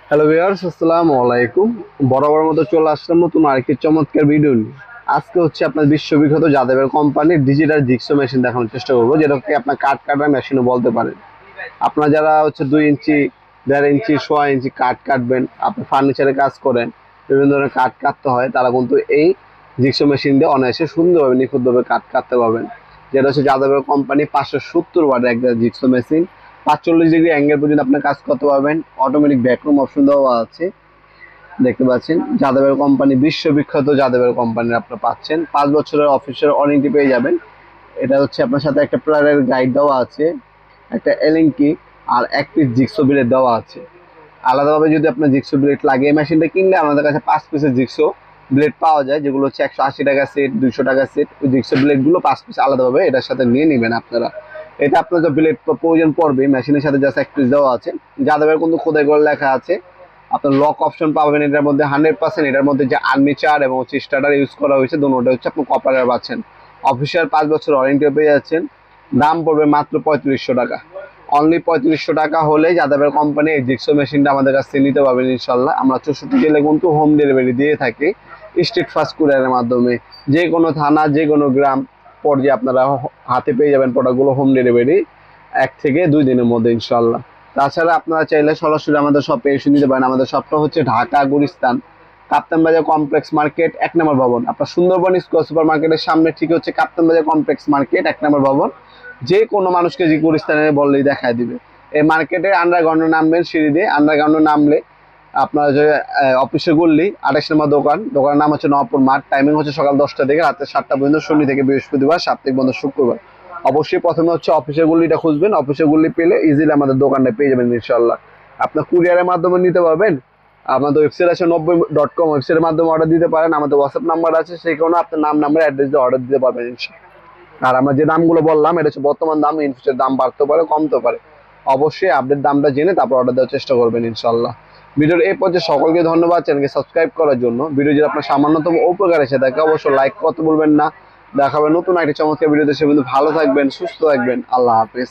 Hello viewers, আসসালামু আলাইকুম। বরাবর মতো চলে আসলাম নতুন আরেকটি চমৎকার ভিডিও নিয়ে। আজকে হচ্ছে আপনার বিশ্ববিখ্যাত যাদবের কোম্পানির ডিজিটাল জিক্সো মেশিন দেখানোর চেষ্টা করবো, যেটাকে আপনার কাঠ কাটার মেশিনও বলতে পারেন। আপনার যারা হচ্ছে 2 ইঞ্চি, 1.5 ইঞ্চি, 1.5 ইঞ্চি কাঠ কাটবেন, আপনি ফার্নিচারে কাজ করেন, বিভিন্ন ধরনের কাঠ কাটতে হয়, তারা কিন্তু এই জিক্সো মেশিন দিয়ে অনায়াসে সুন্দরভাবে নিখুঁতভাবে কাঠ কাটতে পারবেন। যেটা হচ্ছে যাদবের কোম্পানি 570 ওয়াটের একটা জিক্সো মেশিন। 45 ডিগ্রি অ্যাঙ্গেল পর্যন্ত আপনি কাজ করতে পারবেন। অটোমেটিক ব্যাকরুম অপশন দেওয়া আছে, দেখতে পাচ্ছেন। যাদবের কোম্পানি, বিশ্ববিখ্যাত যাদবের কোম্পানির আপনারা পাচ্ছেন। 5 বছরের অফিসিয়াল ওয়ারেন্টি পেয়ে যাবেন। এটা হচ্ছে আপনার সাথে একটা প্লারের গাইড দেওয়া আছে, একটা এলিঙ্কি আর এক পিস জিক্সো ব্লেড দেওয়া আছে। আলাদাভাবে যদি আপনার জিক্সো ব্লেড লাগে, এই মেশিনটা কিনলে আমাদের কাছে 5 পিসের জিক্সো ব্লেড পাওয়া যায়, যেগুলো হচ্ছে 180 টাকা সেট, 200 টাকা সেট। ওই জিক্সো ব্লেডগুলো 5 পিস আলাদাভাবে এটার সাথে নিয়ে নেবেন আপনারা। এটা আপনার যে ব্লেড প্রয়োজন পড়বে, মেশিনের সাথে জাস্ট এক পিস দেওয়া আছে। যাদবের কিন্তু খোদাই করে লেখা আছে। আপনার লক অপশন পাবেন এটার মধ্যে 100%। এটার মধ্যে যে আর্মিচার এবং হচ্ছে স্টার্টার ইউজ করা হয়েছে, দুটোটা হচ্ছে আপনি কপারের পাচ্ছেন। অফিসিয়াল 5 বছর ওয়ারেন্টিও পেয়ে যাচ্ছেন। দাম পড়বে মাত্র 3500 টাকা। অনলি 3500 টাকা হলে যাদবের কোম্পানি এই জিক্সো মেশিনটা আমাদের কাছ থেকে নিতে পারবেন ইনশাল্লাহ। আমরা 64 জেলে কিন্তু হোম ডেলিভারি দিয়ে থাকি, স্ট্রিট ফাস্ট কুরিয়ারের মাধ্যমে। যে কোনো থানা, যে কোনো গ্রাম পর্যায়ে আপনারা হাতে পেয়ে যাবেন প্রোডাক্টগুলো, হোম ডেলিভারি 1 থেকে 2 দিনের মধ্যে ইনশাল্লাহ। তাছাড়া আপনারা চাইলে সরাসরি আমাদের শপে এসে নিতে পারেন। আমাদের শপটা হচ্ছে ঢাকা গুলিস্তান, কাপ্তান বাজার কমপ্লেক্স মার্কেট, 1 নম্বর ভবন। আপনার সুন্দরবন স্কোয়ার সুপার মার্কেটের সামনে ঠিক হচ্ছে কাপ্তান বাজার কমপ্লেক্স মার্কেট, 1 নম্বর ভবন। যে কোনো মানুষকে যে গুলিস্তানে বললেই দেখায় দিবে। এই মার্কেটে আন্ডারগ্রাউন্ডে নামবেন, সিঁড়ি দিয়ে আন্ডারগ্রাউন্ডে নামলে আপনার যে অফিসে গুললি 28 নম্বর দোকান, দোকানের নাম হচ্ছে নবপুর মাঠ। টাইমিং হচ্ছে সকাল 10টা থেকে রাতে 7টা পর্যন্ত, শনি থেকে বৃহস্পতিবার, সাপ্তাহিক বন্ধ শুক্রবার। অবশ্যই প্রথমে হচ্ছে অফিসের গুলিটা খুঁজবেন। অফিসের গুলি পেলে ইজিলি আমাদের দোকানটা পেয়ে যাবেন ইনশাল্লাহ। আপনার কুরিয়ারের মাধ্যমে নিতে পারবেন। আমাদের ওয়েবসাইট আছে 90.com, ওয়েবসাইটের মাধ্যমে অর্ডার দিতে পারেন। আমাদের হোয়াটসঅ্যাপ নাম্বার আছে, সেই কারণে আপনার নাম, নাম্বার, অ্যাড্রেস দিয়ে অর্ডার দিতে পারবেন ইনশাল্লাহ। আর আমরা যে দামগুলো বললাম, এটা হচ্ছে বর্তমান দাম। ইন ফিউচার দাম বাড়তে পারে, কমতে পারে। অবশ্যই আপডেট দামটা জেনে তারপর অর্ডার দেওয়ার চেষ্টা করবেন ইনশাল্লাহ। ভিডিওর এই পর্যায়ে সকলকে ধন্যবাদ চ্যানেলকে সাবস্ক্রাইব করার জন্য। ভিডিও যদি আপনার সামান্যতম উপকার এসে থাকে, অবশ্যই লাইক করতে বলবেন না। দেখাবেন নতুন একটা চমৎকার ভিডিও। দেশে কিন্তু ভালো থাকবেন, সুস্থ থাকবেন। আল্লাহ হাফিজ।